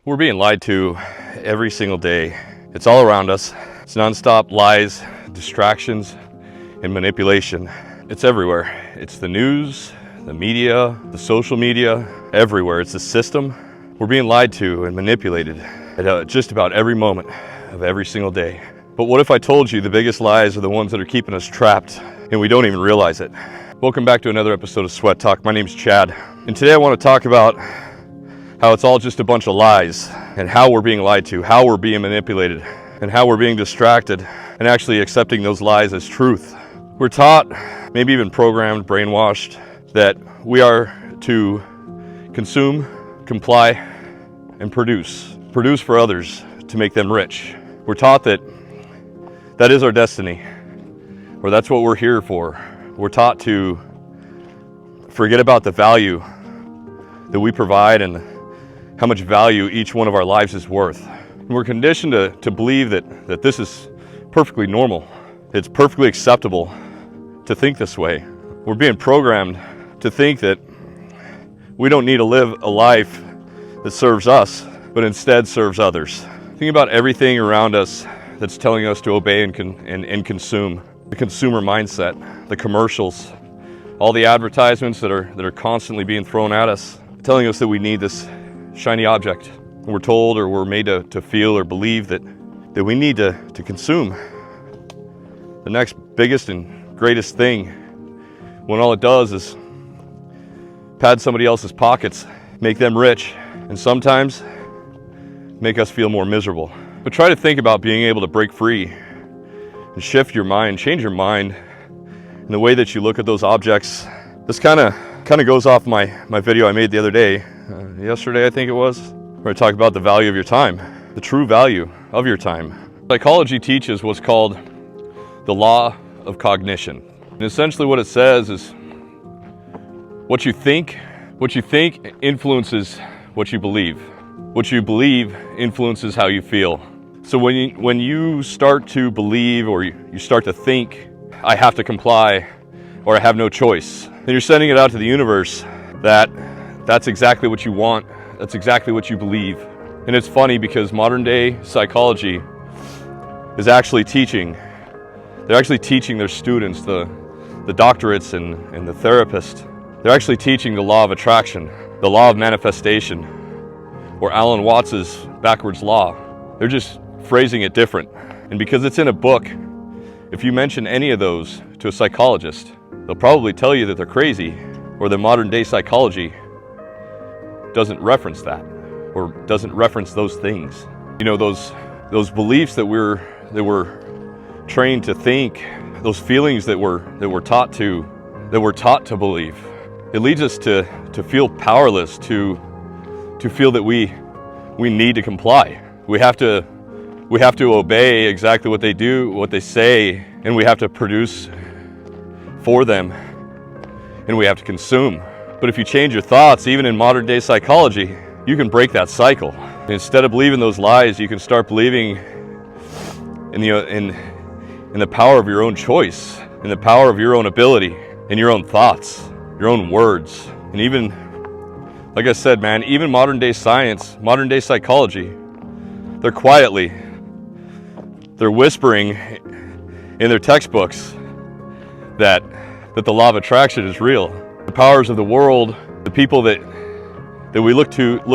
We're being lied to every single day. It's all around us. It's nonstop lies, distractions, and manipulation. It's everywhere. It's the news, the media, the social media, everywhere. It's the system. We're being lied to and manipulated at just about every moment of every single day. But what if I told you the biggest lies are the ones that are keeping us trapped and we don't even realize it? Welcome back to another episode of Sweat Talk. My name's Chad, and today I want to talk about how it's all just a bunch of lies and how we're being lied to, how we're being manipulated, and how we're being distracted and actually accepting those lies as truth. We're taught, maybe even programmed, brainwashed, that we are to consume, comply, and produce for others to make them rich. We're taught that that is our destiny, or that's what we're here for. We're taught to forget about the value that we provide and how much value each one of our lives is worth. And we're conditioned to believe that this is perfectly normal. It's perfectly acceptable to think this way. We're being programmed to think that we don't need to live a life that serves us, but instead serves others. Think about everything around us that's telling us to obey and consume. The consumer mindset, the commercials, all the advertisements that are constantly being thrown at us, telling us that we need this shiny object. We're told, or we're made to feel or believe that we need to consume the next biggest and greatest thing, when all it does is pad somebody else's pockets, make them rich, and sometimes make us feel more miserable. But try to think about being able to break free and shift your mind, change your mind in the way that you look at those objects. This kind of goes off my video I made the other day, yesterday I think it was, where I talk about the value of your time, the true value of your time. Psychology teaches what's called the law of cognition. And essentially what it says is what you think influences what you believe. What you believe influences how you feel. So when you start to believe, or you start to think, I have to comply, or I have no choice, then you're sending it out to the universe that that's exactly what you want, that's exactly what you believe. And it's funny because modern day psychology is actually teaching, they're actually teaching their students, the doctorates and the therapists, they're actually teaching the law of attraction, the law of manifestation, or Alan Watts's backwards law. They're just phrasing it different. And because it's in a book, if you mention any of those to a psychologist, they'll probably tell you that they're crazy, or that modern day psychology doesn't reference that, or doesn't reference those things. You know, those beliefs that we're trained to think, those feelings that we're taught to believe. It leads us to feel powerless, to feel that we need to comply. We have to obey exactly what they do, what they say, and we have to produce for them, and we have to consume. But if you change your thoughts, even in modern day psychology, you can break that cycle. Instead of believing those lies, you can start believing in the power of your own choice, in the power of your own ability, in your own thoughts, your own words. And even, like I said, man, even modern day science, modern day psychology, they're whispering in their textbooks that the law of attraction is real. The powers of the world, the people that we look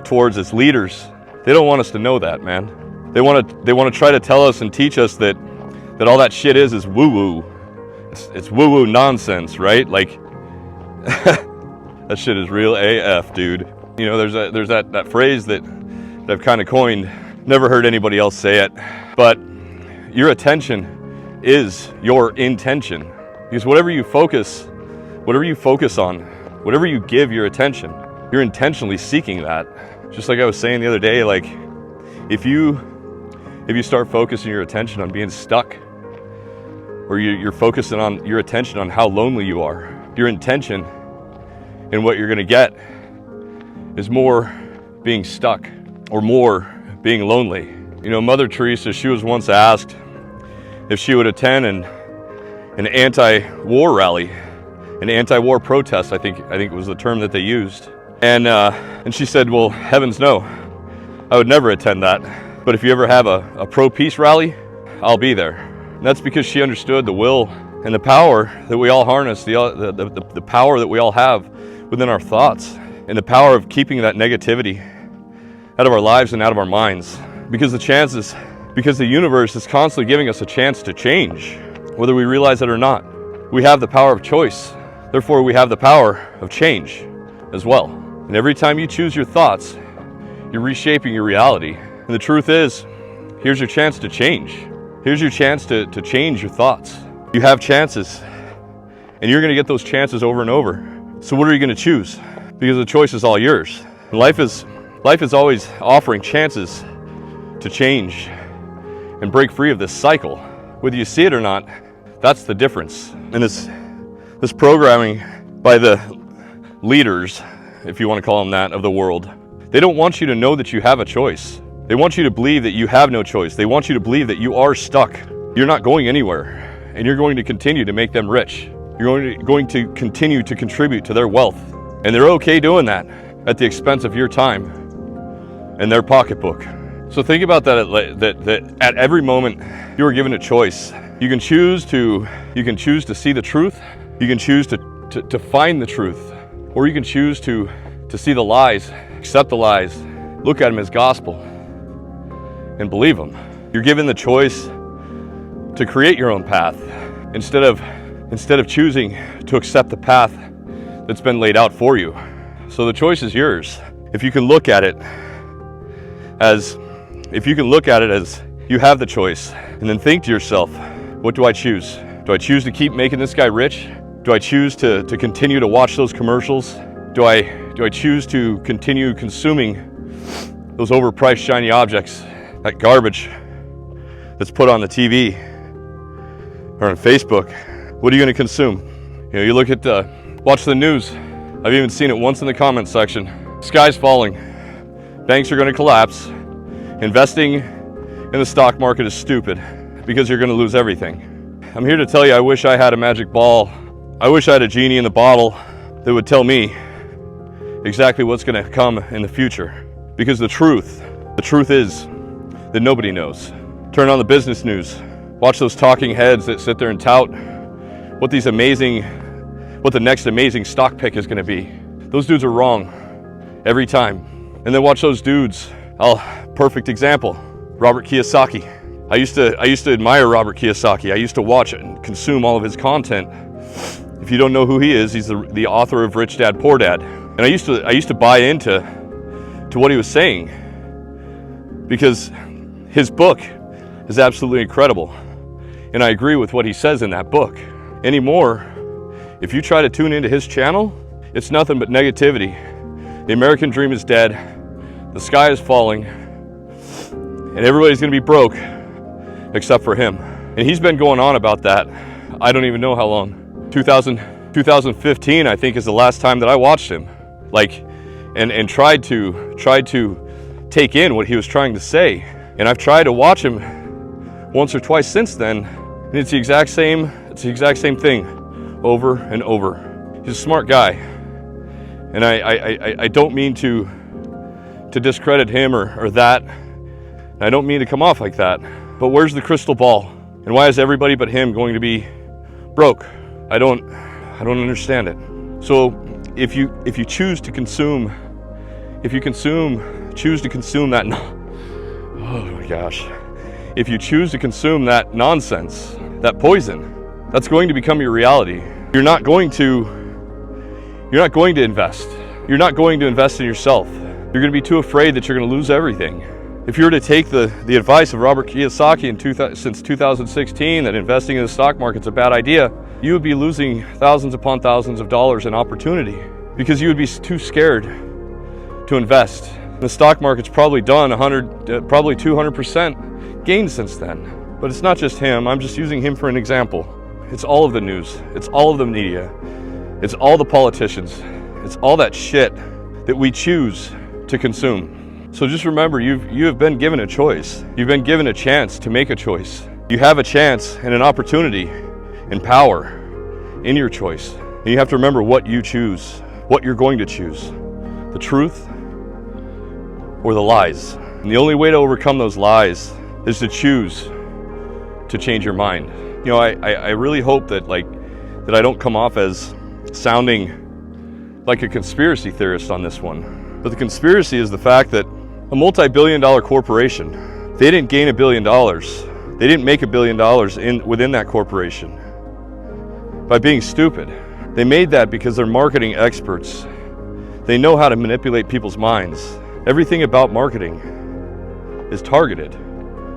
towards as leaders, they don't want us to know that, man. They want to try to tell us and teach us that all that shit is woo-woo. It's woo-woo nonsense, right? Like that shit is real AF, dude. You know, there's that phrase that I've kind of coined. Never heard anybody else say it, but your attention is your intention. Because whatever you focus on, whatever you give your attention, you're intentionally seeking that. Just like I was saying the other day, like if you start focusing your attention on being stuck, or you're focusing on your attention on how lonely you are, your intention and what you're gonna get is more being stuck or more being lonely. You know, Mother Teresa, she was once asked if she would attend an anti-war rally, an anti-war protest, I think it was the term that they used. And she said, well, heavens no. I would never attend that. But if you ever have a pro-peace rally, I'll be there. And that's because she understood the will and the power that we all harness, the power that we all have within our thoughts, and the power of keeping that negativity out of our lives and out of our minds. Because the universe is constantly giving us a chance to change, whether we realize it or not. We have the power of choice. Therefore, we have the power of change as well. And every time you choose your thoughts, you're reshaping your reality. And the truth is, here's your chance to change. Here's your chance to change your thoughts. You have chances, and you're going to get those chances over and over. So what are you going to choose? Because the choice is all yours. And life is always offering chances to change and break free of this cycle. Whether you see it or not, that's the difference. And this programming by the leaders, if you want to call them that, of the world, they don't want you to know that you have a choice. They want you to believe that you have no choice. They want you to believe that you are stuck. You're not going anywhere, and you're going to continue to make them rich. You're going to continue to contribute to their wealth. And they're okay doing that at the expense of your time and their pocketbook. So think about that at every moment you are given a choice. You can choose to see the truth. You can choose to find the truth, or you can choose to see the lies, accept the lies, look at them as gospel, and believe them. You're given the choice to create your own path instead of choosing to accept the path that's been laid out for you. So the choice is yours. If you can look at it as you have the choice, and then think to yourself, what do I choose? Do I choose to keep making this guy rich? Do I choose to continue to watch those commercials? Do I choose to continue consuming those overpriced shiny objects, that garbage that's put on the TV or on Facebook? What are you going to consume? You look at watch the news. I've even seen it once in the comments section. Sky's falling. Banks are going to collapse. Investing in the stock market is stupid because you're going to lose everything. I'm here to tell you, I wish I had a magic ball. I wish I had a genie in the bottle that would tell me exactly what's going to come in the future. Because the truth is that nobody knows. Turn on the business news. Watch those talking heads that sit there and tout what the next amazing stock pick is going to be. Those dudes are wrong every time. And then watch those dudes. Perfect example, Robert Kiyosaki. I used to admire Robert Kiyosaki. I used to watch and consume all of his content. If you don't know who he is, he's the author of Rich Dad, Poor Dad. And I used to buy into what he was saying, because his book is absolutely incredible. And I agree with what he says in that book. Anymore, if you try to tune into his channel, it's nothing but negativity. The American dream is dead. The sky is falling. And everybody's going to be broke except for him. And he's been going on about that, I don't even know how long. 2015, I think, is the last time that I watched him. And tried to take in what he was trying to say. And I've tried to watch him once or twice since then, and it's the exact same thing over and over. He's a smart guy. And I don't mean to discredit him or that. I don't mean to come off like that. But where's the crystal ball? And why is everybody but him going to be broke? I don't understand it. So if you choose to consume, choose to consume that, oh my gosh, if you choose to consume that nonsense, that poison, that's going to become your reality. You're not going to invest. You're not going to invest in yourself. You're going to be too afraid that you're going to lose everything. If you were to take the advice of Robert Kiyosaki since 2016 that investing in the stock market's a bad idea, you would be losing thousands upon thousands of dollars in opportunity because you would be too scared to invest. The stock market's probably done 200% gain since then. But it's not just him. I'm just using him for an example. It's all of the news. It's all of the media. It's all the politicians. It's all that shit that we choose to consume. So just remember, you have been given a choice. You've been given a chance to make a choice. You have a chance and an opportunity and power in your choice. And you have to remember what you choose, what you're going to choose. The truth or the lies. And the only way to overcome those lies is to choose to change your mind. You know, I really hope that that I don't come off as sounding like a conspiracy theorist on this one. But the conspiracy is the fact that a multi-billion-dollar corporation, they didn't gain $1 billion. They didn't make $1 billion within that corporation by being stupid. They made that because they're marketing experts. They know how to manipulate people's minds. Everything about marketing is targeted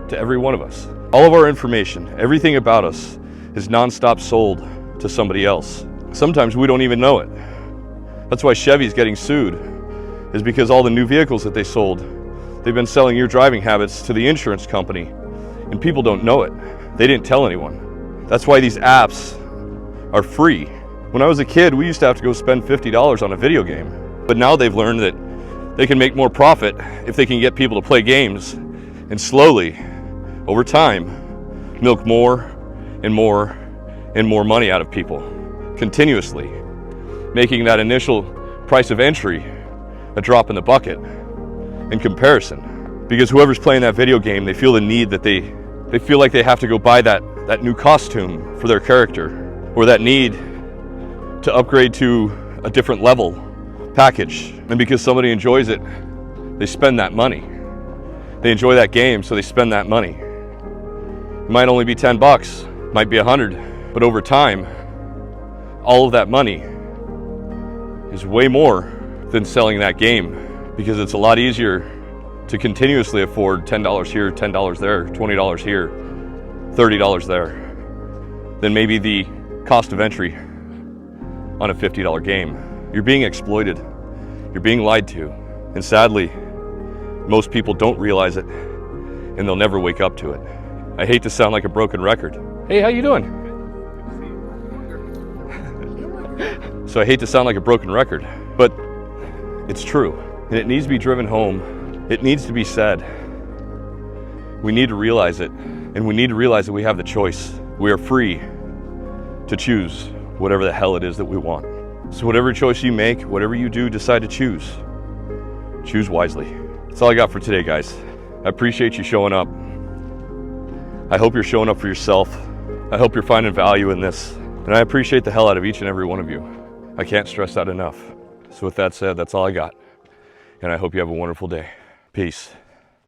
to every one of us. All of our information, everything about us is nonstop sold to somebody else. Sometimes we don't even know it. That's why Chevy's getting sued, is because all the new vehicles that they sold, they've been selling your driving habits to the insurance company, and people don't know it. They didn't tell anyone. That's why these apps are free. When I was a kid, we used to have to go spend $50 on a video game. But now they've learned that they can make more profit if they can get people to play games and slowly, over time, milk more and more and more money out of people, continuously, making that initial price of entry a drop in the bucket in comparison. Because whoever's playing that video game, they feel the need that they feel like they have to go buy that new costume for their character, or that need to upgrade to a different level package. And because somebody enjoys it, they spend that money. They enjoy that game, so they spend that money. It might only be 10 bucks, might be 100, but over time, all of that money is way more than selling that game, because it's a lot easier to continuously afford $10 here, $10 there, $20 here, $30 there, than maybe the cost of entry on a $50 game. You're being exploited. You're being lied to. And sadly, most people don't realize it, and they'll never wake up to it. I hate to sound like a broken record. Hey, how you doing? So I hate to sound like a broken record, but it's true, and it needs to be driven home. It needs to be said. We need to realize it, and we need to realize that we have the choice. We are free to choose whatever the hell it is that we want. So whatever choice you make, whatever you do, decide to choose. Choose wisely. That's all I got for today, guys. I appreciate you showing up. I hope you're showing up for yourself. I hope you're finding value in this. And I appreciate the hell out of each and every one of you. I can't stress that enough. So with that said, that's all I got. And I hope you have a wonderful day. Peace.